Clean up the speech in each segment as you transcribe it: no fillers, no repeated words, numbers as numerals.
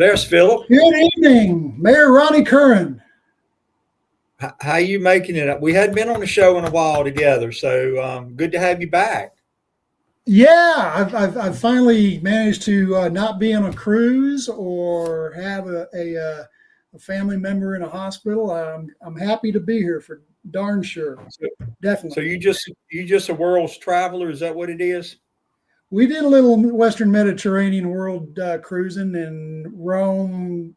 there's Philip. Good evening, Mayor Ronnie Currin. How you making it? We hadn't been on the show in a while together, so good to have you back. Yeah, I've finally managed to not be on a cruise or have a family member in a hospital. I'm happy to be here for darn sure. Definitely. So you just a world's traveler? Is that what it is? We did a little Western Mediterranean world cruising in Rome,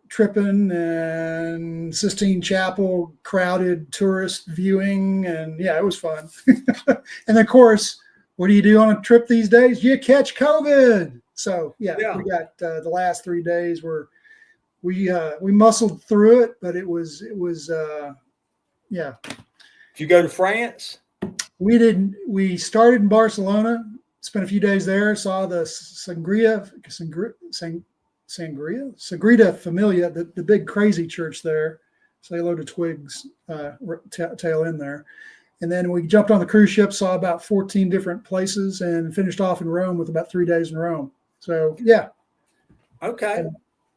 tripping, and Sistine Chapel, crowded tourist viewing, and yeah, it was fun. And of course, what do you do on a trip these days? You catch COVID. So yeah. We got the last 3 days where we muscled through it, but it was yeah. Did you go to France? We didn't. We started in Barcelona, spent a few days there, saw the Sagrada Familia, the big crazy church there. Say hello to Twig's tail end there. And then we jumped on the cruise ship, saw about 14 different places, and finished off in Rome with about 3 days in Rome. So yeah. Okay.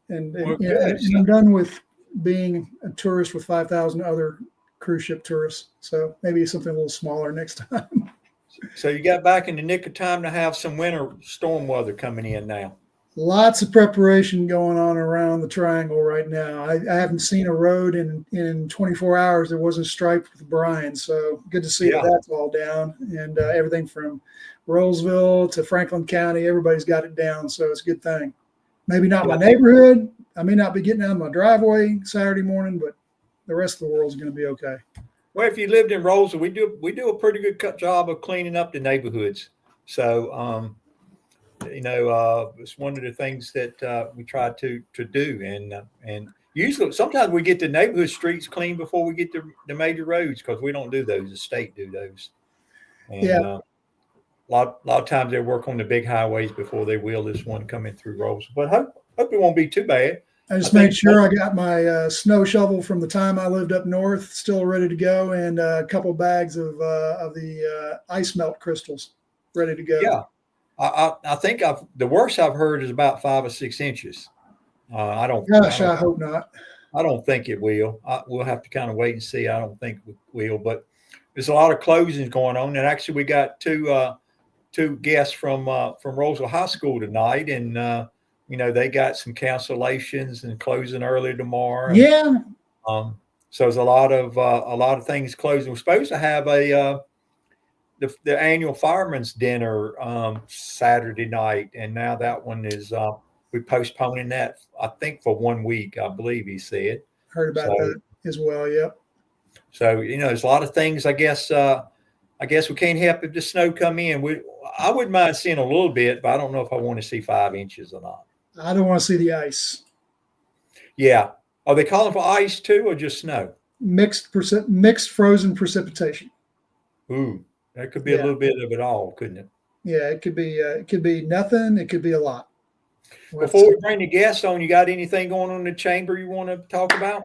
And I'm done with being a tourist with 5,000 other cruise ship tourists. So maybe something a little smaller next time. So you got back in the nick of time to have some winter storm weather coming in now. Lots of preparation going on around the triangle right now. I haven't seen a road in 24 hours that wasn't striped with brine. So good to see that that's all down. And everything from Rolesville to Franklin County, everybody's got it down. So it's a good thing. Maybe not my neighborhood. I may not be getting out of my driveway Saturday morning, but the rest of the world's going to be okay. Well, if you lived in Rolesville, we do a pretty good job of cleaning up the neighborhoods. So, it's one of the things that we try to do. And usually, sometimes we get the neighborhood streets clean before we get the major roads because we don't do those. The state do those. And, a lot of times they work on the big highways before they wheel this one coming through Rolesville. But hope it won't be too bad. I just made sure I got my snow shovel from the time I lived up north still ready to go, and a couple bags of the ice melt crystals ready to go. Yeah, I think the worst I've heard is about 5 or 6 inches. I hope not. I don't think it will. We'll have to kind of wait and see. I don't think it will, but there's a lot of closings going on, and actually we got two guests from Rolesville High School tonight, and they got some cancellations and closing early tomorrow. Yeah. So there's a lot of things closing. We're supposed to have the annual fireman's dinner Saturday night, and now that one is we're postponing that. I think for 1 week. I believe he said. Heard about that as well. Yep. So there's a lot of things. I guess we can't help if the snow come in. I wouldn't mind seeing a little bit, but I don't know if I want to see 5 inches or not. I don't want to see the ice. Yeah. Are they calling for ice too, or just snow? Mixed frozen precipitation. Ooh, that could be a little bit of it all, couldn't it? Yeah, it could be nothing. It could be a lot. Before we bring the guests on, you got anything going on in the chamber you want to talk about?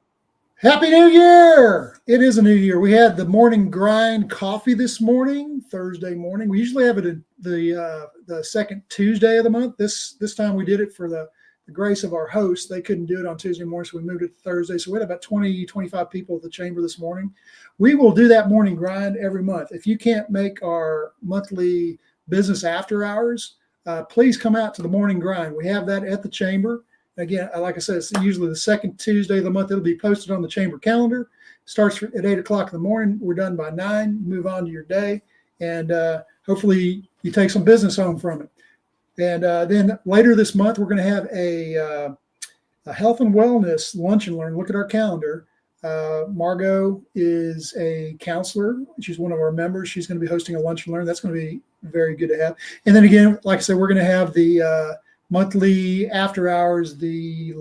Happy New Year! It is a new year. We had the morning grind coffee this morning, Thursday morning. We usually have it the second Tuesday of the month. This time we did it for the grace of our host. They couldn't do it on Tuesday morning, so we moved it to Thursday. So we had about 20, 25 people at the chamber this morning. We will do that morning grind every month. If you can't make our monthly business after hours, please come out to the morning grind. We have that at the chamber. Again, like I said, it's usually the second Tuesday of the month. It'll be posted on the chamber calendar. Starts at 8 o'clock in the morning. We're done by 9. You move on to your day, and hopefully you take some business home from it. And then later this month, we're going to have a health and wellness lunch and learn. Look at our calendar. Margot is a counselor. She's one of our members. She's going to be hosting a lunch and learn. That's going to be very good to have. And then again, like I said, we're going to have the monthly after hours, the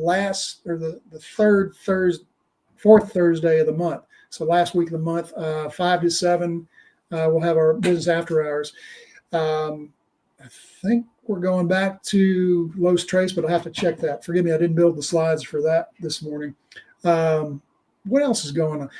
fourth Thursday of the month. So last week of the month, 5 to 7, we'll have our business after hours. I think we're going back to Los Tres, but I'll have to check that. Forgive me, I didn't build the slides for that this morning. What else is going on?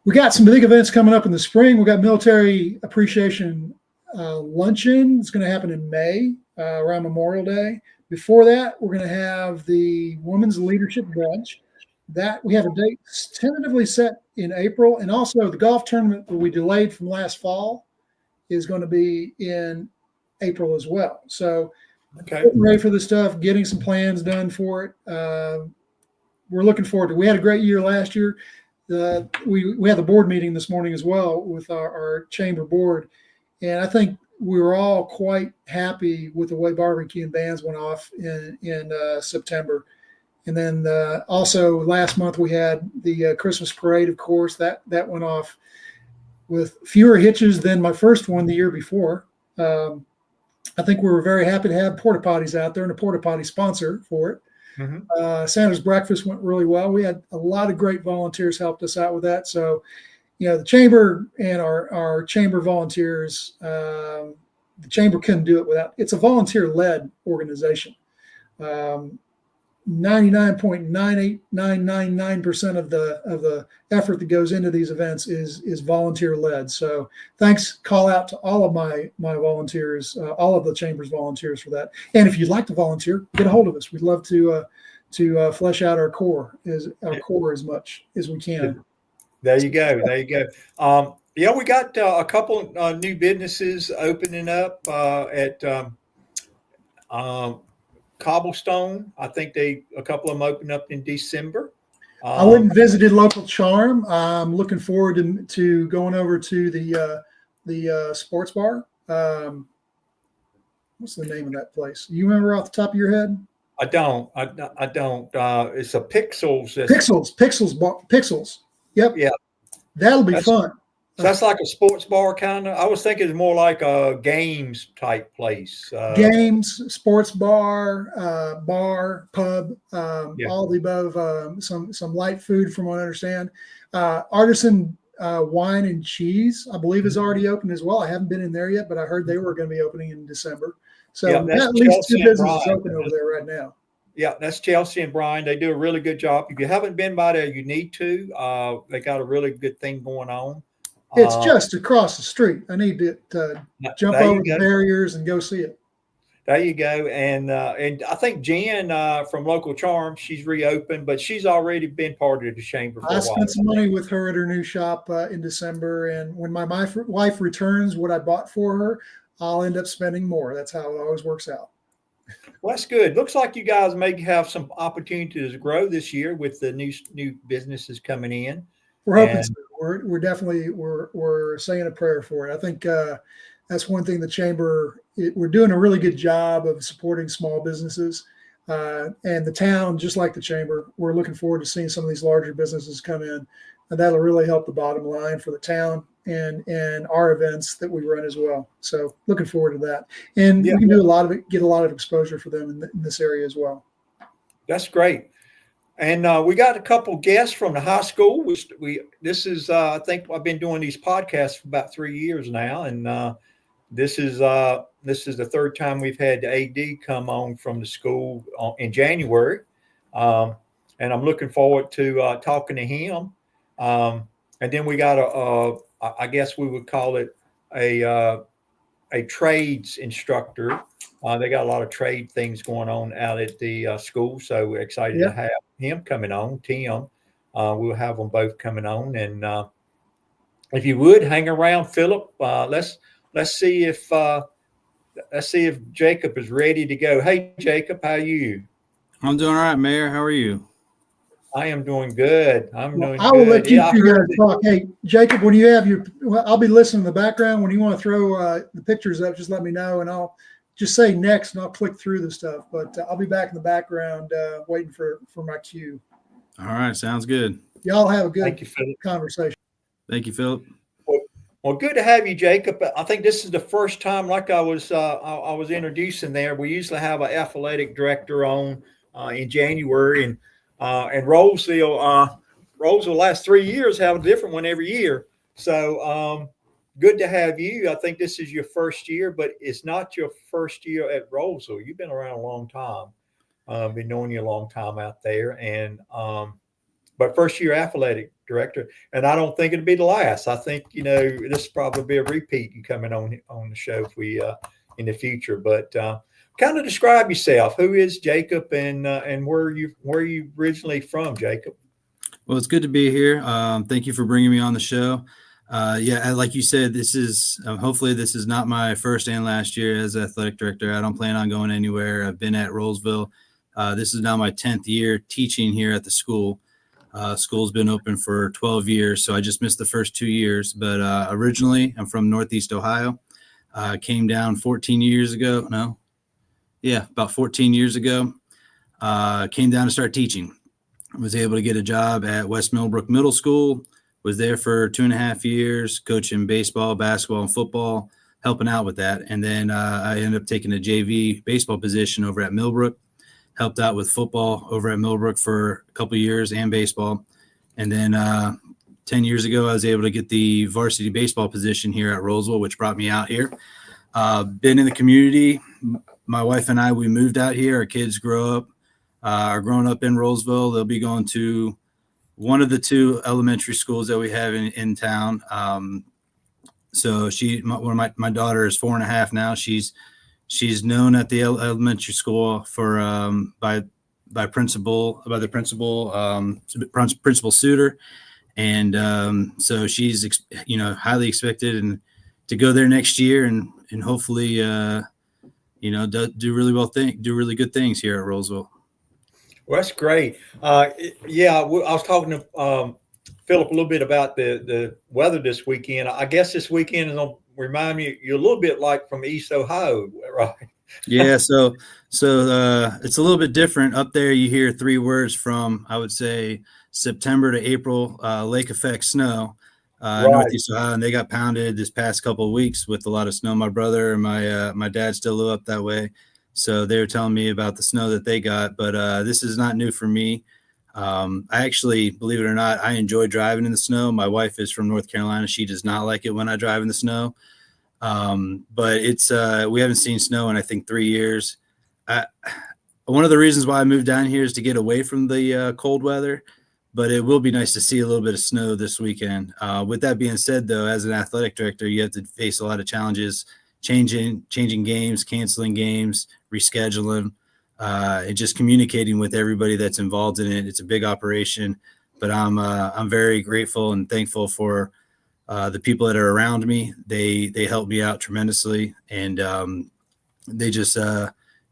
We got some big events coming up in the spring. We got Military Appreciation Luncheon. It's going to happen in May around Memorial Day. Before that, we're going to have the Women's Leadership Brunch. That we have a date tentatively set in April, and also the golf tournament that we delayed from last fall is going to be in April as well. So, getting ready for this stuff, getting some plans done for it. We're looking forward to it. We had a great year last year. We had the board meeting this morning as well with our chamber board, and I think we were all quite happy with the way barbecue and bands went off in September. And then also last month we had the Christmas parade, of course, that went off with fewer hitches than my first one the year before. I think we were very happy to have porta potties out there and a porta potty sponsor for it. Mm-hmm. Santa's breakfast went really well. We had a lot of great volunteers helped us out with that. So, the chamber and our chamber volunteers, the chamber couldn't do it without. It's a volunteer-led organization. 99.98999% of the effort that goes into these events is volunteer-led. So thanks, call out to all of my volunteers, all of the chamber's volunteers for that. And if you'd like to volunteer, get a hold of us. We'd love to flesh out our core as much as we can. There you go. We got a couple new businesses opening up at Cobblestone. I think a couple of them opened up in December. I went and visited Local Charm. I'm looking forward to going over to the sports bar. What's the name of that place? You remember off the top of your head? I don't. It's a Pixels. Pixels. Yep. Yeah. That'll be fun. So that's like a sports bar kind of. I was thinking it's more like a games type place. Games, sports bar, pub, all the above. Some light food, from what I understand. Artisan wine and cheese, I believe, is already open as well. I haven't been in there yet, but I heard they were going to be opening in December. So at least two businesses open over there right now. Yeah, that's Chelsea and Brian. They do a really good job. If you haven't been by there, you need to. They got a really good thing going on. It's just across the street. I need to jump over the barriers and go see it. There you go. And I think Jen from Local Charm, she's reopened, but she's already been part of the chamber for a while. I spent some money with her at her new shop in December, and when my wife returns what I bought for her, I'll end up spending more. That's how it always works out. Well, that's good. Looks like you guys may have some opportunities to grow this year with the new businesses coming in. We're hoping so. We're definitely we're saying a prayer for it. I think that's one thing the chamber, we're doing a really good job of supporting small businesses, and the town, just like the chamber, we're looking forward to seeing some of these larger businesses come in, and that'll really help the bottom line for the town and our events that we run as well. So looking forward to that, and we can do a lot of it, get a lot of exposure for them in this area as well. That's great. And we got a couple guests from the high school. This is I think I've been doing these podcasts for about 3 years now, and this is the third time we've had the AD come on from the school in January, and I'm looking forward to talking to him. And then we got I guess we would call it a trades instructor. They got a lot of trade things going on out at the school, so we're excited to have him coming on. Tim, we'll have them both coming on, and if you would hang around, Philip, let's see if Jacob is ready to go. Hey, Jacob, how are you? I'm doing all right, Mayor. How are you? I am doing good. I will let you two guys talk. Hey, Jacob, when you have I'll be listening in the background. When you want to throw the pictures up, just let me know, and I'll just say next, and I'll click through the stuff. But I'll be back in the background waiting for my cue. All right, sounds good. Y'all have a good conversation. Thank you, Philip. Well, good to have you, Jacob. I think this is the first time, like I was introducing there. We usually have an athletic director on in January, and Rolesville last 3 years have a different one every year. So good to have you. I think this is your first year, but it's not your first year at Rolesville. You've been around a long time. Been knowing you a long time out there, and but first year athletic director, and I don't think it'll be the last. I think this will probably be a repeat. You coming on the show if we in the future. But kind of describe yourself. Who is Jacob, and where are you originally from, Jacob? Well, it's good to be here. Thank you for bringing me on the show. Yeah, like you said, this is hopefully this is not my first and last year as athletic director. I don't plan on going anywhere. I've been at Rolesville. This is now my 10th year teaching here at the school. School's been open for 12 years, so I just missed the first 2 years. But originally, I'm from Northeast Ohio. Came down 14 years ago. No, yeah, about 14 years ago. Came down to start teaching. Was able to get a job at West Millbrook Middle School. Was there for 2.5 years, coaching baseball, basketball, and football, helping out with that. And then I ended up taking a JV baseball position over at Millbrook. Helped out with football over at Millbrook for a couple of years and baseball. And then 10 years ago, I was able to get the varsity baseball position here at Rolesville, which brought me out here. Been in the community. My wife and I, we moved out here. Our kids are growing up in Rolesville. They'll be going to one of the 2 elementary schools that we have in town. So my daughter is 4.5 now. She's known at the elementary school for by the principal Suter, and so she's highly expected and to go there next year and hopefully do really good things here at Rolesville. Well, that's great. Yeah, I was talking to Philip a little bit about the weather this weekend. I guess this weekend is going to remind me you're a little bit like from East Ohio, right? Yeah, so it's a little bit different. Up there, you hear 3 words from, I would say, September to April, lake effect snow. Right. Northeast Ohio, and they got pounded this past couple of weeks with a lot of snow. My brother and my dad still live up that way. So they were telling me about the snow that they got, but this is not new for me. I actually, believe it or not, I enjoy driving in the snow. My wife is from North Carolina. She does not like it when I drive in the snow. But it's we haven't seen snow in, I think, 3 years. One of the reasons why I moved down here is to get away from the cold weather, but it will be nice to see a little bit of snow this weekend. With that being said, though, as an athletic director, you have to face a lot of challenges, changing games, canceling games, rescheduling, and just communicating with everybody that's involved in it. It's a big operation, but I'm very grateful and thankful for the people that are around me. They help me out tremendously, and they just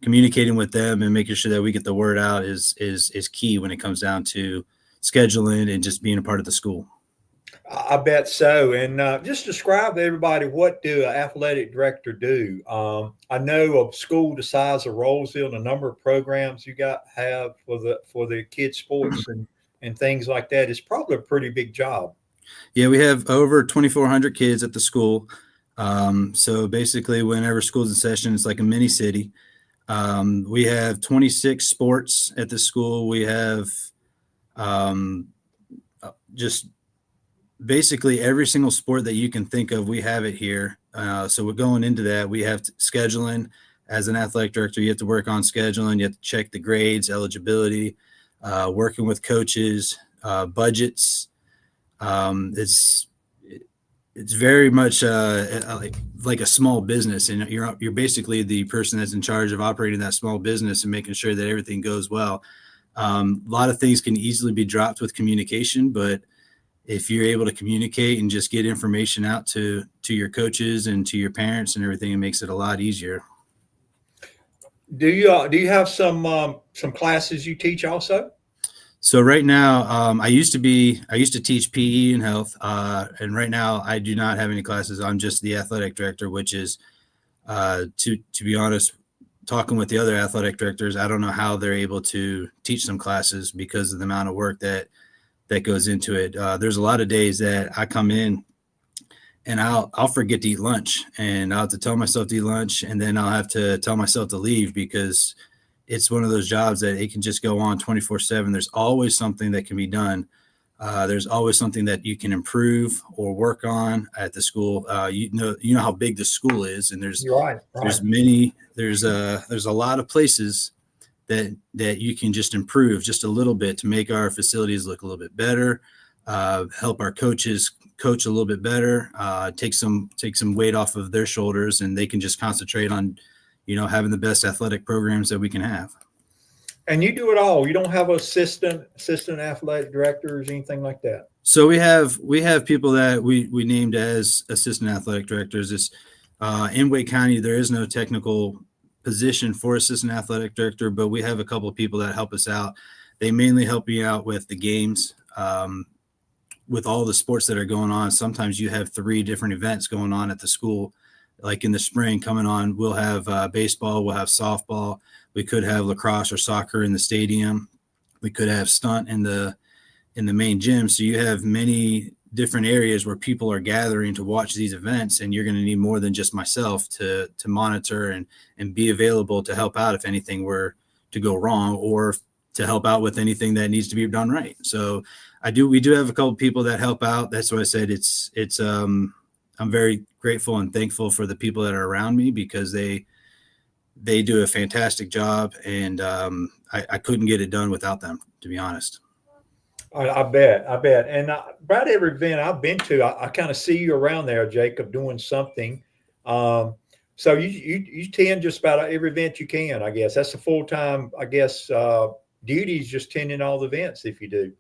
communicating with them and making sure that we get the word out is key when it comes down to scheduling and just being a part of the school. I bet so. And just describe to everybody, what do an athletic director do? I know a school the size of Rolesville, the number of programs you have for the kids sports and things like that is probably a pretty big job. Yeah, we have over 2,400 kids at the school. So basically, whenever school's in session, it's like a mini city. We have 26 sports at the school. We have just basically every single sport that you can think of, we have it here. So we're going into that. We have scheduling. As an athletic director, you have to work on scheduling. You have to check the grades, eligibility, working with coaches, budgets. It's very much like a small business, and you're basically the person that's in charge of operating that small business and making sure that everything goes well. A lot of things can easily be dropped with communication, but if you're able to communicate and just get information out to your coaches and to your parents and everything, it makes it a lot easier. Do you have some classes you teach also? So right now, I used to teach PE and health, and right now I do not have any classes. I'm just the athletic director, which is, to be honest, talking with the other athletic directors, I don't know how they're able to teach some classes because of the amount of work that goes into it. There's a lot of days that I come in and I'll forget to eat lunch, and I'll have to tell myself to eat lunch, and then I'll have to tell myself to leave because it's one of those jobs that it can just go on 24/7. There's always something that can be done. There's always something that you can improve or work on at the school. You know how big the school is, and there's a lot of places that you can just improve just a little bit to make our facilities look a little bit better, help our coaches coach a little bit better, take some weight off of their shoulders, and they can just concentrate on having the best athletic programs that we can have. And you do it all. You don't have assistant athletic directors, anything like that. So we have people that we named as assistant athletic directors. In Wake County, there is no technical position for assistant athletic director, but we have a couple of people that help us out. They mainly help me out with the games, with all the sports that are going on. Sometimes you have 3 different events going on at the school. Like in the spring coming on, we'll have baseball, we'll have softball. We could have lacrosse or soccer in the stadium. We could have stunt in the main gym. So you have many different areas where people are gathering to watch these events, and you're going to need more than just myself to monitor and be available to help out if anything were to go wrong, or to help out with anything that needs to be done right. So we do have a couple of people that help out. That's why I said I'm very grateful and thankful for the people that are around me, because they do a fantastic job, and I couldn't get it done without them, to be honest. I bet. And about every event I've been to, I kind of see you around there, Jacob, doing something. So you attend just about every event you can, I guess. That's a full-time, I guess, duties, just attending all the events if you do.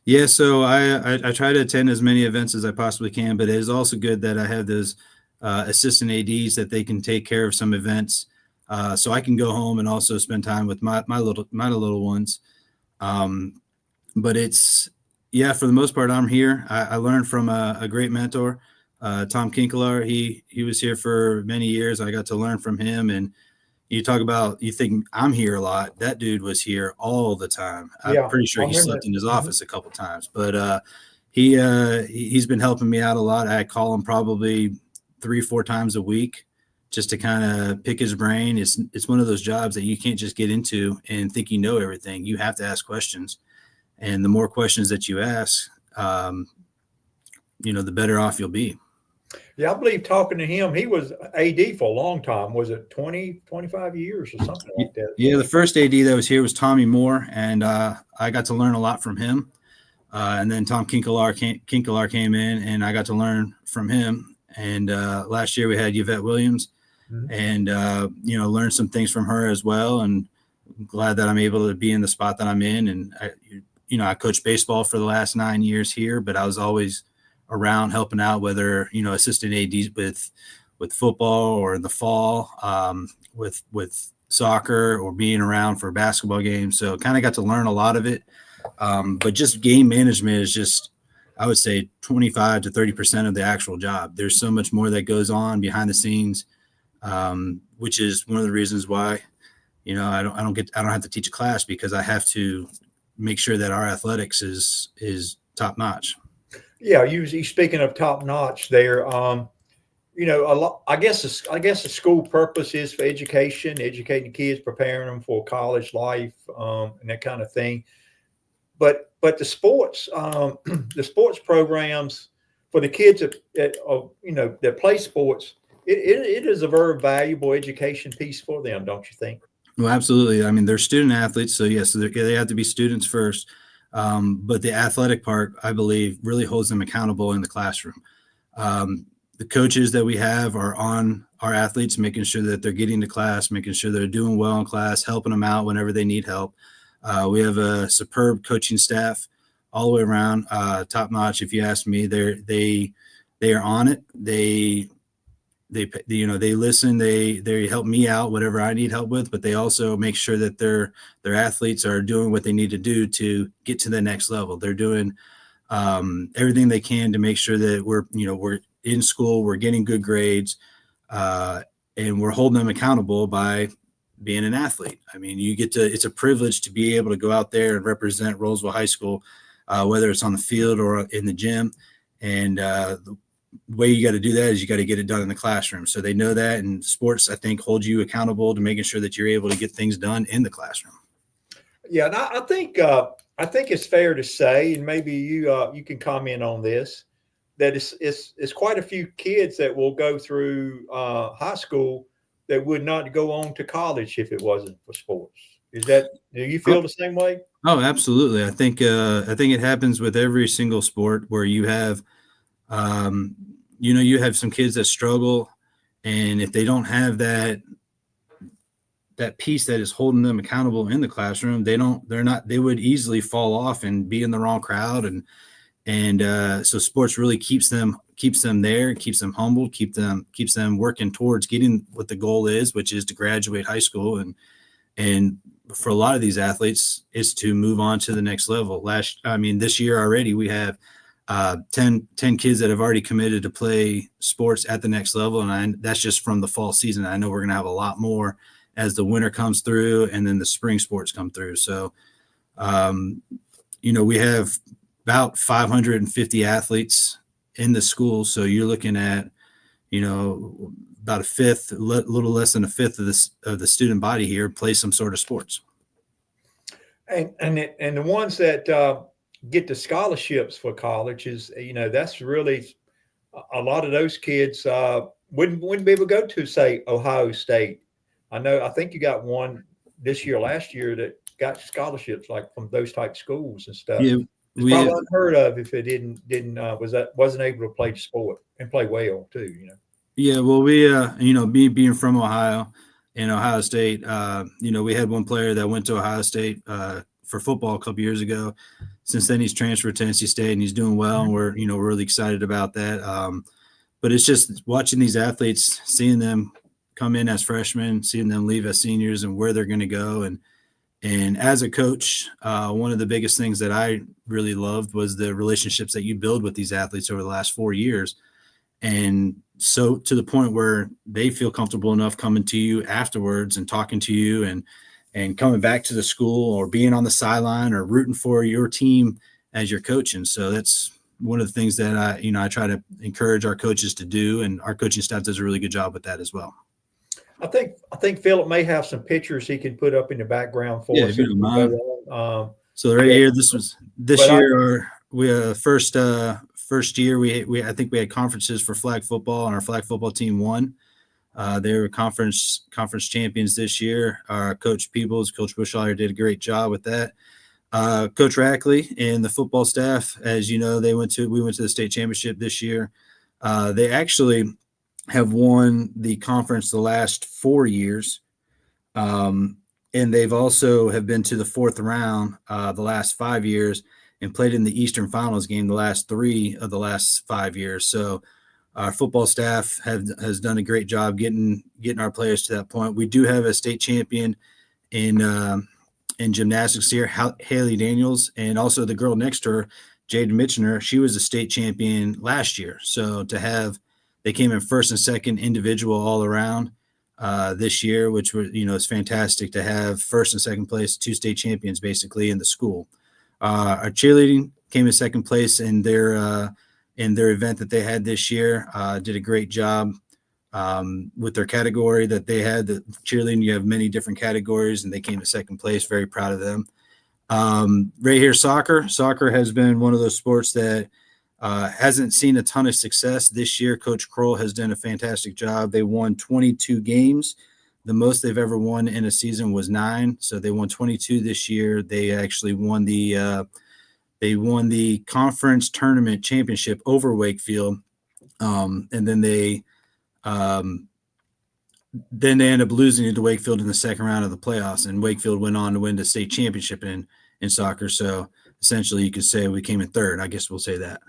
Yeah, so I try to attend as many events as I possibly can, but it is also good that I have those assistant ADs that they can take care of some events, so I can go home and also spend time with my little ones. But for the most part, I'm here. I learned from a great mentor, Tom Kinkelar. He was here for many years. I got to learn from him. And you think I'm here a lot. That dude was here all the time. I'm pretty sure he slept in his office a couple times. But he's been helping me out a lot. I call him probably 3-4 times a week just to kind of pick his brain. It's one of those jobs that you can't just get into and think you know everything. You have to ask questions. And the more questions that you ask, the better off you'll be. Yeah, I believe talking to him, he was AD for a long time. Was it 20, 25 years or something like that? Yeah, the first AD that was here was Tommy Moore, and I got to learn a lot from him. And then Tom Kinkelar came in, and I got to learn from him. And last year we had Yvette Williams, and learned some things from her as well. And I'm glad that I'm able to be in the spot that I'm in. And I coached baseball for the last 9 years here, but I was always around helping out, whether, assistant ADs with football, or in the fall, with soccer, or being around for basketball games. So kind of got to learn a lot of it. But just game management is just, I would say 25 to 30% of the actual job. There's so much more that goes on behind the scenes, which is one of the reasons why, I don't have to teach a class, because I have to make sure that our athletics is top notch. Yeah, you speaking of top notch there. A lot. I guess the school purpose is for educating kids, preparing them for college life, and that kind of thing. But the sports programs for the kids that play sports, it is a very valuable education piece for them, don't you think? Well, absolutely. I mean, they're student athletes, so yes, they have to be students first. But the athletic part, I believe, really holds them accountable in the classroom. The coaches that we have are on our athletes, making sure that they're getting to class, making sure they're doing well in class, helping them out whenever they need help. We have a superb coaching staff all the way around, top notch. If you ask me, they are on it. They listen, they help me out, whatever I need help with, but they also make sure that their athletes are doing what they need to do to get to the next level. They're doing everything they can to make sure that we're in school, we're getting good grades, and we're holding them accountable by being an athlete. I mean, it's a privilege to be able to go out there and represent Rolesville High School, whether it's on the field or in the gym. And the way you got to do that is you got to get it done in the classroom. So they know that, and sports, I think, hold you accountable to making sure that you're able to get things done in the classroom. Yeah, and I think it's fair to say, and maybe you can comment on this, that it's quite a few kids that will go through high school that would not go on to college if it wasn't for sports. Do you feel the same way? Oh, absolutely. I think it happens with every single sport where you have, you have some kids that struggle, and if they don't have that that piece that is holding them accountable in the classroom. They would easily fall off and be in the wrong crowd. So sports really keeps them there, keeps them humbled, keeps them working towards getting what the goal is, which is to graduate high school. And for a lot of these athletes is to move on to the next level. This year already, we have 10 kids that have already committed to play sports at the next level. And that's just from the fall season. I know we're going to have a lot more as the winter comes through and then the spring sports come through. So, we have about 550 athletes in the school. So you're looking at, about a fifth, a little less than a fifth of the student body here play some sort of sports. And the ones that get the scholarships for college is, that's really a lot of those kids wouldn't be able to go to, say, Ohio State. I think you got one last year that got scholarships like from those type schools and stuff. Yeah, it's probably unheard of if it wasn't able to play sport and play well too. Yeah, well, we me being from Ohio and Ohio State, we had one player that went to Ohio State for football a couple years ago. Since then, he's transferred to NC State and he's doing well, and we're really excited about that. But it's just watching these athletes, seeing them come in as freshmen, seeing them leave as seniors, and where they're going to go. And as a coach, one of the biggest things that I really loved was the relationships that you build with these athletes over the last 4 years. And so to the point where they feel comfortable enough coming to you afterwards and talking to you and coming back to the school or being on the sideline or rooting for your team as you're coaching. So that's one of the things that I try to encourage our coaches to do, and our coaching staff does a really good job with that as well. I think Philip may have some pictures he can put up in the background for us. If you don't mind. So right here, first year I think we had conferences for flag football, and our flag football team won. They were conference champions this year. Our Coach Peebles, Coach Bushhaller did a great job with that. Coach Rackley and the football staff, as you know, we went to the state championship this year. They actually have won the conference the last 4 years. And they've also have been to the fourth round the last 5 years and played in the Eastern Finals game the last 3 of the last 5 years. So our football staff has done a great job getting our players to that point. We do have a state champion in gymnastics here, Haley Daniels, and also the girl next to her, Jade Mitchener. She was a state champion last year. So they came in first and second individual all around this year, which is fantastic to have first and second place, 2 state champions basically in the school. Our cheerleading came in second place in their event that they had this year. Did a great job with their category that they had. The cheerleading, you have many different categories, and they came in second place. Very proud of them. Right here, soccer. Soccer has been one of those sports that hasn't seen a ton of success this year. Coach Kroll has done a fantastic job. They won 22 games. The most they've ever won in a season was 9. So they won 22 this year. They actually won the conference tournament championship over Wakefield. And then they end up losing to Wakefield in the second round of the playoffs, and Wakefield went on to win the state championship in soccer. So essentially you could say we came in third. I guess we'll say that.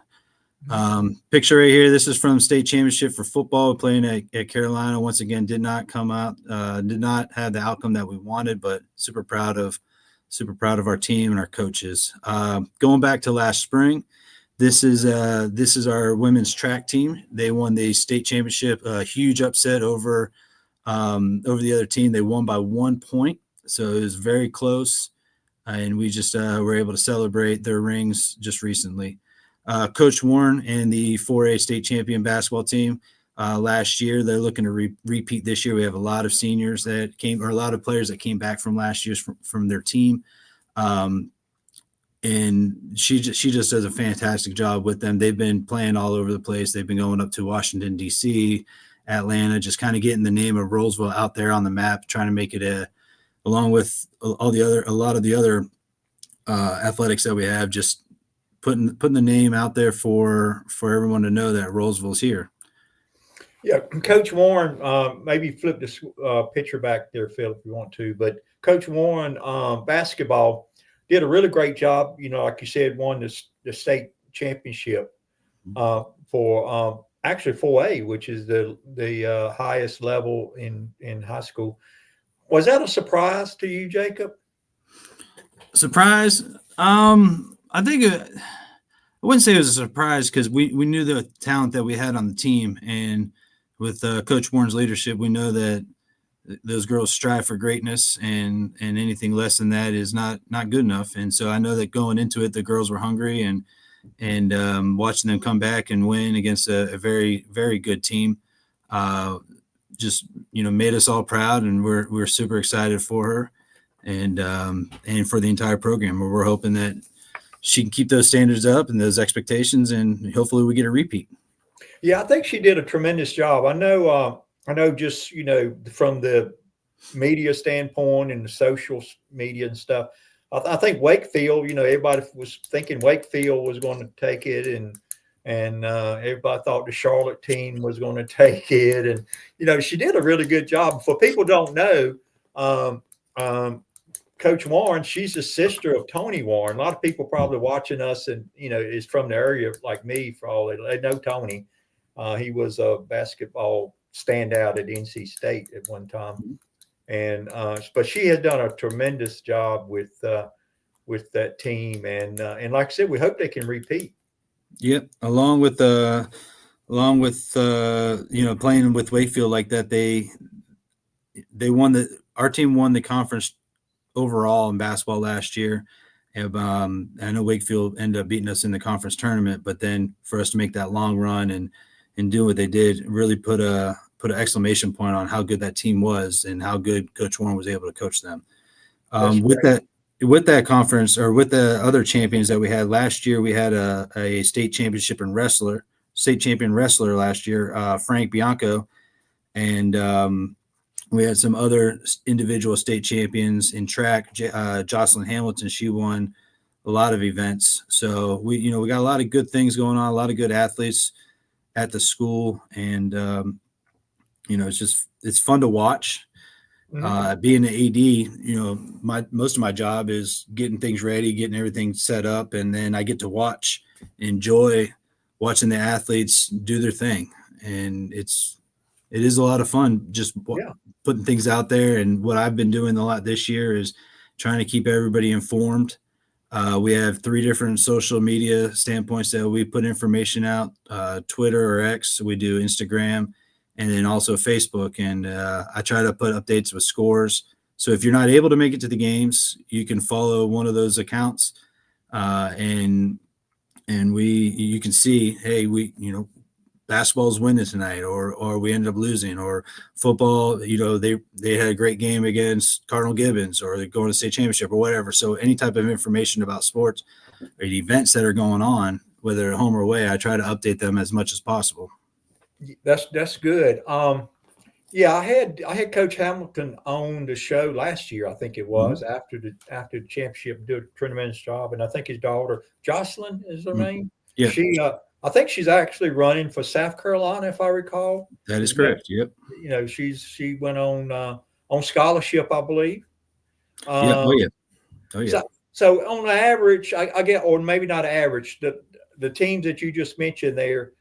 Picture right here. This is from state championship for football, playing at Carolina. Once again, did not come out, did not have the outcome that we wanted, but super proud of our team and our coaches. Going back to last spring, this is our women's track team. They won the state championship, a huge upset over the other team. They won by 1 point. So it was very close. And we just were able to celebrate their rings just recently. Coach Warren and the 4A state champion basketball team last year, they're looking to repeat this year. We have a lot of seniors a lot of players that came back from last year's from their team. And she just does a fantastic job with them. They've been playing all over the place. They've been going up to Washington, D.C., Atlanta, just kind of getting the name of Rolesville out there on the map, trying to make it along with a lot of the other athletics that we have, just putting the name out there for everyone to know that Rolesville's here. Yeah, Coach Warren, maybe flip this picture back there, Phil, if you want to. But Coach Warren, basketball, did a really great job. Like you said, won the state championship for actually 4A, which is the highest level in high school. Was that a surprise to you, Jacob? Surprise? I think I wouldn't say it was a surprise because we knew the talent that we had on the team, and with Coach Warren's leadership, we know that those girls strive for greatness, and anything less than that is not good enough. And so I know that going into it, the girls were hungry, and watching them come back and win against a very, very good team, just made us all proud, and we're super excited for her, and for the entire program. We're hoping that she can keep those standards up and those expectations, and hopefully we get a repeat. Yeah, I think she did a tremendous job. I know just, from the media standpoint and the social media and stuff, I think Wakefield, everybody was thinking Wakefield was going to take it, and everybody thought the Charlotte team was going to take it. And, she did a really good job. For people don't know, Coach Warren, she's the sister of Tony Warren. A lot of people probably watching us and, is from the area like me, for all they know Tony. He was a basketball standout at NC State at one time. And but she had done a tremendous job with that team. And like I said, we hope they can repeat. Yep. Along with playing with Wakefield like that, they won our team won the conference overall in basketball last year. And, I know Wakefield ended up beating us in the conference tournament, but then for us to make that long run and do what they did, really put an exclamation point on how good that team was and how good Coach Warren was able to coach them. With that conference, or with the other champions that we had last year, we had a state champion wrestler last year, Frank Bianco, and we had some other individual state champions in track. Jocelyn Hamilton, she won a lot of events. So we got a lot of good things going on, a lot of good athletes at the school, and it's fun to watch. Being an AD, most of my job is getting things ready, getting everything set up, and then I get to enjoy watching the athletes do their thing, and it is a lot of fun just putting things out there. And what I've been doing a lot this year is trying to keep everybody informed. We have 3 different social media standpoints that we put information out, Twitter or X. We do Instagram, and then also Facebook. And I try to put updates with scores. So if you're not able to make it to the games, you can follow one of those accounts, and you can see, hey, basketball's winning tonight, or we ended up losing, or football, they had a great game against Cardinal Gibbons, or they're going to state championship or whatever. So any type of information about sports or the events that are going on, whether at home or away, I try to update them as much as possible. That's good. Yeah, I had Coach Hamilton on the show last year. I think it was after the championship, did a tremendous job. And I think his daughter Jocelyn is her name. Yeah, I think she's actually running for South Carolina, if I recall. That is correct. Yep. She went on scholarship, I believe. Oh yeah. So on average, I get, or maybe not average, the teams that you just mentioned there,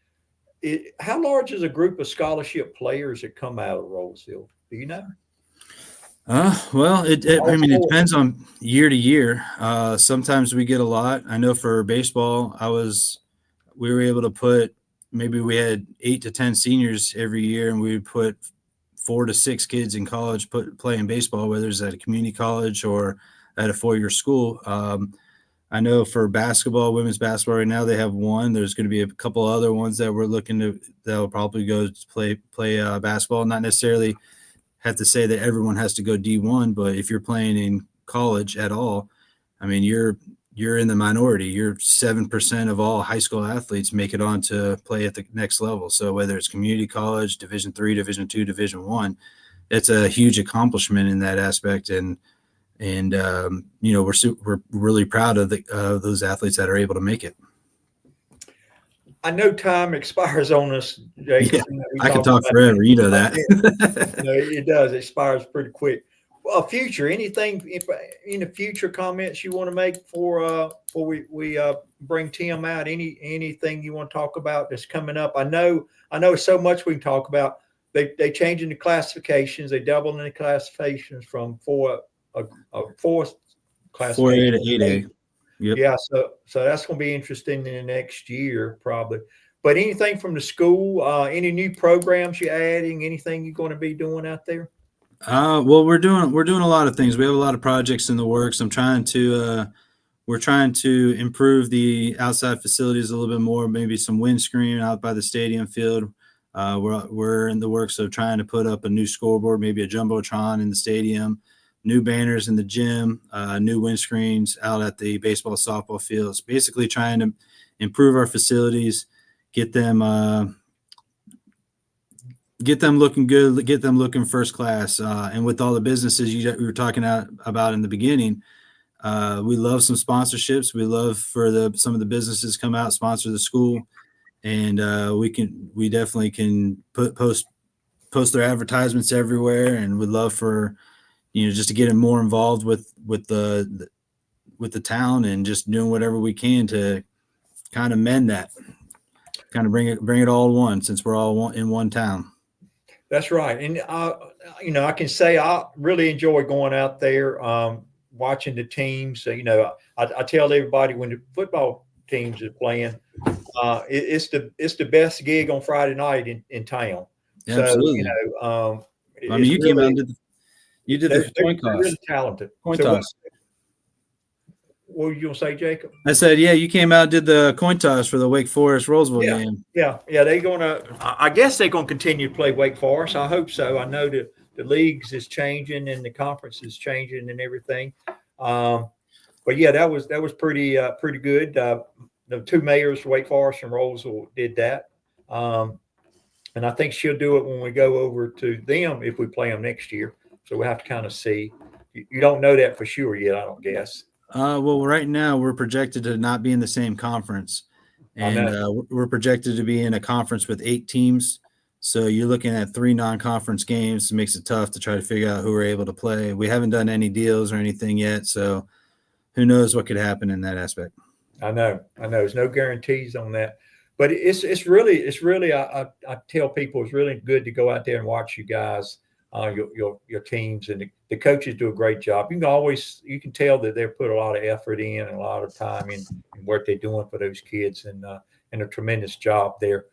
how large is a group of scholarship players that come out of Rolesville? Do you know? Well, it depends on year to year. Sometimes we get a lot. I know for baseball, we were able to put, maybe we had 8 to 10 seniors every year, and we would put 4 to 6 kids in college playing baseball, whether it's at a community college or at a 4-year school. I know for basketball, women's basketball right now, they have one. There's going to be a couple other ones that we're looking to, that'll probably go to play basketball. Not necessarily have to say that everyone has to go D1, but if you're playing in college at all, I mean, you're in the minority. You're 7% of all high school athletes make it on to play at the next level. So whether it's community college, Division III, Division II, Division I, it's a huge accomplishment in that aspect. And we're really proud of those athletes that are able to make it. I know time expires on us, Jacob. Yeah, I can talk forever. You know that. It does. It expires pretty quick. Well, future, anything in the future comments you want to make before we bring Tim out? Anything you want to talk about that's coming up? I know so much we can talk about. They changing the classifications. They doubling the classifications from fourth classification 4A to 8A. Yep. Yeah, so that's going to be interesting in the next year probably. But anything from the school, any new programs you're adding, anything you're going to be doing out there? Well, we're doing a lot of things. We have a lot of projects in the works. We're trying to improve the outside facilities a little bit more, maybe some windscreen out by the stadium field. We're in the works of trying to put up a new scoreboard, maybe a jumbotron in the stadium, new banners in the gym, new windscreens out at the baseball, softball fields. Basically, trying to improve our facilities, get them looking good, get them looking first class. And with all the businesses we were talking about in the beginning, we love some sponsorships. We love for some of the businesses come out, sponsor the school, and we definitely can post their advertisements everywhere. And we'd love for, just to get them more involved with the town and just doing whatever we can to kind of mend that, kind of bring it all to one, since we're all in one town. That's right. And, I can say I really enjoy going out there, watching the teams. I tell everybody when the football teams are playing, it's the best gig on Friday night in town. Absolutely. So, you came out and did the coin toss. Really talented. Coin toss. What were you going to say, Jacob? I said, yeah, you came out and did the coin toss for the Wake Forest Rolesville game. Yeah. They're going to – I guess they're going to continue to play Wake Forest. I hope so. I know that the leagues is changing and the conference is changing and everything. But, yeah, that was pretty good. The two mayors, Wake Forest and Rolesville, did that. And I think she'll do it when we go over to them if we play them next year. So we'll have to kind of see. You don't know that for sure yet, I don't guess. Well, right now we're projected to not be in the same conference, and we're projected to be in a conference with 8 teams. So you're looking at 3 non-conference games. It makes it tough to try to figure out who we're able to play. We haven't done any deals or anything yet, so who knows what could happen in that aspect. I know. There's no guarantees on that, but it's really. I tell people it's really good to go out there and watch you guys. Your teams, and the coaches do a great job. You can tell that they've put a lot of effort in and a lot of time in what they're doing for those kids, and a tremendous job there.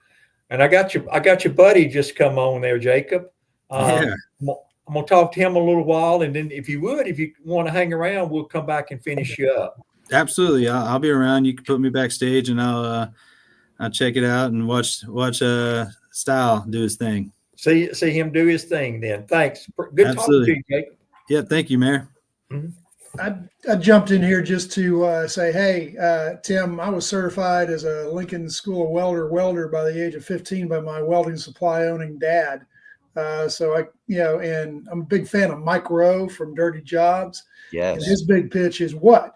And I got your buddy just come on there, Jacob. Yeah. I'm gonna talk to him a little while, and then if you want to hang around, we'll come back and finish you up. Absolutely, I'll be around. You can put me backstage, and I'll check it out and watch Stile do his thing. See him do his thing then. Thanks. Good Absolutely. talking to you, Jacob. Yeah, thank you, Mayor. Mm-hmm. I jumped in here just to say, hey, Tim, I was certified as a Lincoln School of welder by the age of 15 by my welding supply owning dad. So and I'm a big fan of Mike Rowe from Dirty Jobs. Yes. And his big pitch is what?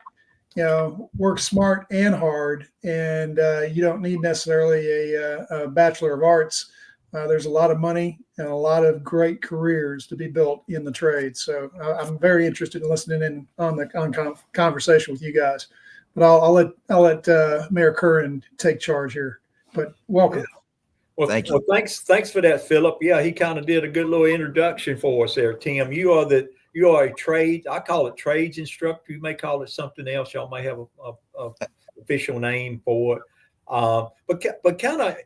Work smart and hard, and you don't need necessarily a Bachelor of Arts. There's a lot of money and a lot of great careers to be built in the trade. So I'm very interested in listening in on conversation with you guys. But I'll let Mayor Currin take charge here. But welcome. Well, thank you. Well, thanks for that, Philip. Yeah, he kind of did a good little introduction for us there, Tim. You are a trade. I call it trades instructor. You may call it something else. Y'all may have a official name for it. But kind of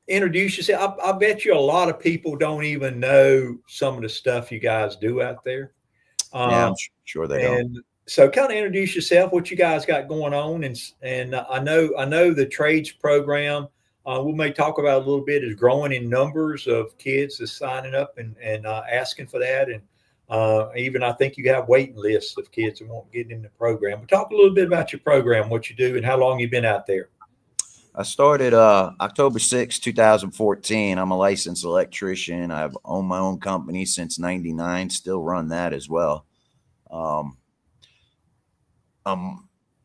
introduce yourself. I bet you a lot of people don't even know some of the stuff you guys do out there. Yeah, I'm sure they don't. So kind of introduce yourself, what you guys got going on. And I know the trades program, we may talk about a little bit, is growing in numbers of kids that's signing up and asking for that. And even I think you have waiting lists of kids that won't get in the program. But talk a little bit about your program, what you do, and how long you've been out there. I started October 6, 2014. I'm a licensed electrician. I've owned my own company since 99, still run that as well. I'm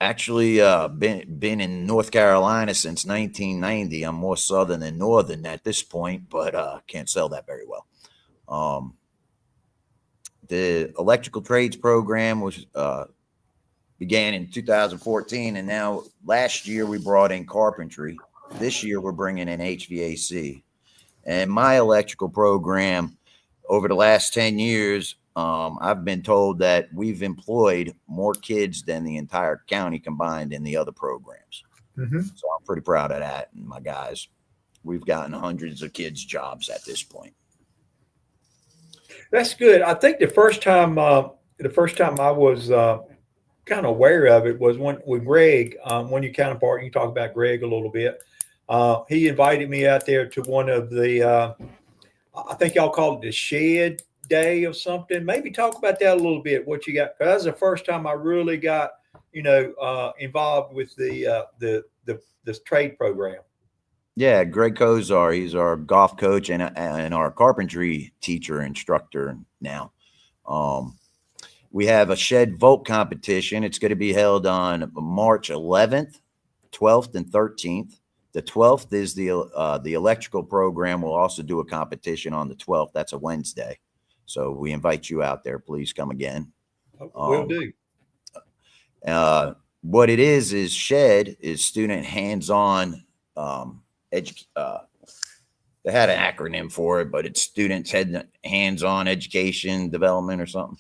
Actually, been in North Carolina since 1990. I'm more southern than northern at this point, but can't sell that very well. The electrical trades program was began in 2014, and now last year we brought in carpentry. This year we're bringing in HVAC. And my electrical program over the last 10 years, I've been told that we've employed more kids than the entire county combined in the other programs. Mm-hmm. So I'm pretty proud of that. And my guys, we've gotten hundreds of kids jobs at this point. That's good. I think the first time I was kind of aware of it was when Greg, when you counterpart, you talk about Greg a little bit. He invited me out there to one of the, I think y'all called it the shed day or something. Maybe talk about that a little bit. What you got? Because that's the first time I really got, involved with the trade program. Yeah, Greg Kozar, he's our golf coach and our carpentry teacher instructor now. We have a shed vote competition. It's going to be held on March 11th, 12th, and 13th. The 12th is the electrical program. We'll also do a competition on the 12th. That's a Wednesday. So we invite you out there. Please come again. Will do. What it is shed is student hands-on they had an acronym for it, but it's students hands-on education development or something.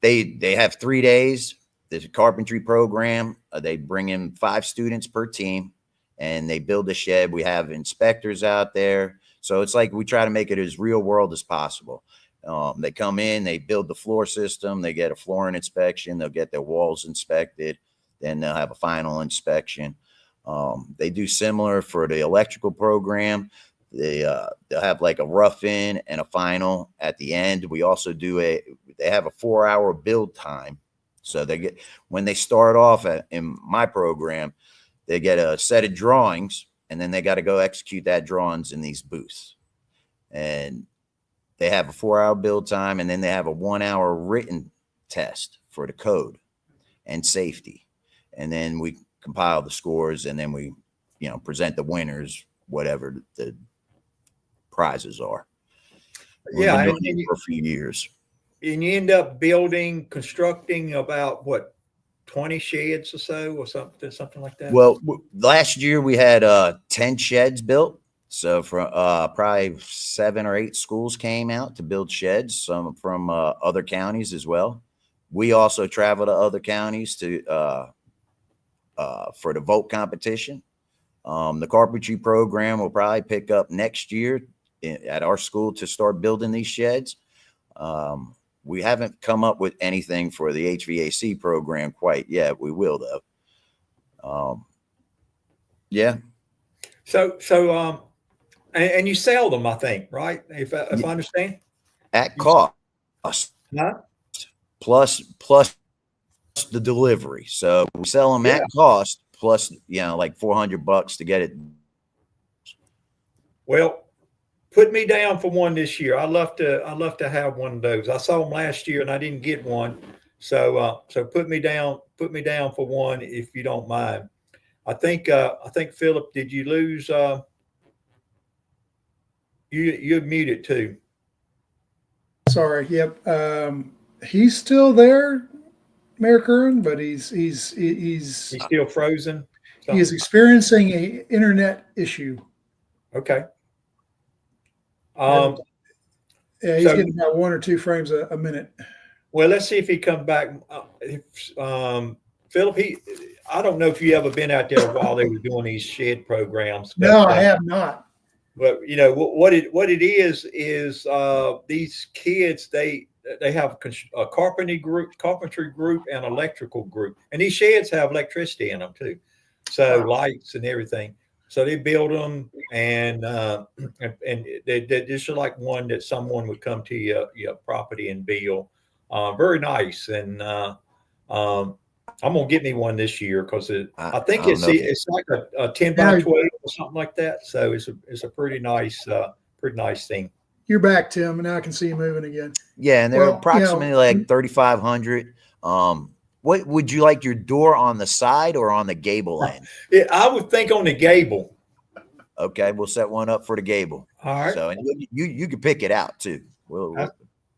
They have 3 days. There's a carpentry program. They bring in 5 students per team, and they build a shed. We have inspectors out there. So it's like we try to make it as real world as possible. They come in, they build the floor system. They get a flooring inspection. They'll get their walls inspected. Then they'll have a final inspection. They do similar for the electrical program. They'll have like a rough-in and a final at the end. We also they have a 4-hour build time. So when they start off in my program, they get a set of drawings, and then they got to go execute that drawings in these booths. And they have a 4-hour build time, and then they have a 1-hour written test for the code and safety. And then we compile the scores, and then we, present the winners, whatever the prizes are. We've been doing it for a few years. And you end up constructing about 20 sheds or so, or something like that. Well, last year we had 10 sheds built. So from probably 7 or 8 schools came out to build sheds, some from other counties as well. We also travel to other counties for the vote competition. The carpentry program will probably pick up next year at our school to start building these sheds. We haven't come up with anything for the HVAC program quite yet. We will though. Yeah. So and you sell them, I think, right? If I understand. At cost. Huh? Plus the delivery. So we sell them at cost plus, like $400 to get it. Well, put me down for one this year. I'd love to have one of those. I saw them last year and I didn't get one. So put me down for one if you don't mind. I think Philip, did you lose you're muted too. Sorry. Yep. He's still there, Mayor Currin, but he's still frozen. He is experiencing an internet issue. Okay. Yeah, he's getting about 1 or 2 frames a minute. Well, let's see if he comes back. Philip, I don't know if you ever been out there while they were doing these shed programs. But, no, I have not. But what it is these kids they have a carpentry group, and electrical group, and these sheds have electricity in them too, so lights and everything. So they build them, and they're just like one that someone would come to your property and build. Very nice, and I'm gonna get me one this year because I think it's like a 10 by 12 or something like that. So it's a pretty nice thing. You're back, Tim, and now I can see you moving again. Yeah, and they're approximately like 3,500. What would you like, your door on the side or on the gable end? I would think on the gable. Okay, we'll set one up for the gable. All right. So, and you can pick it out too.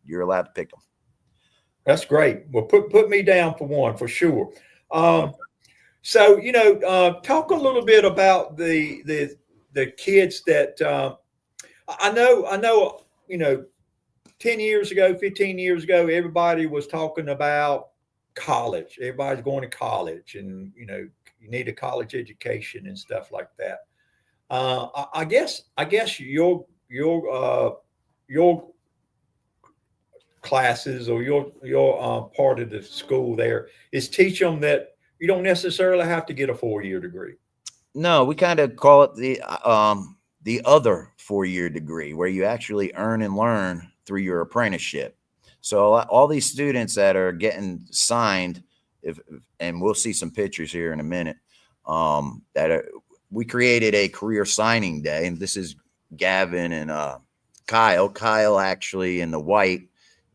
You're allowed to pick them. That's great. Well, put me down for one for sure. So talk a little bit about the kids that I know. 10 years ago, 15 years ago, everybody was talking about college. Everybody's going to college, and you need a college education and stuff like that. I guess your classes or your part of the school there is teach them that you don't necessarily have to get a 4-year degree. No, we kind of call it the other 4-year degree, where you actually earn and learn through your apprenticeship. So all these students that are getting signed, and we'll see some pictures here in a minute, we created a career signing day, and this is Gavin and Kyle. Kyle actually in the white,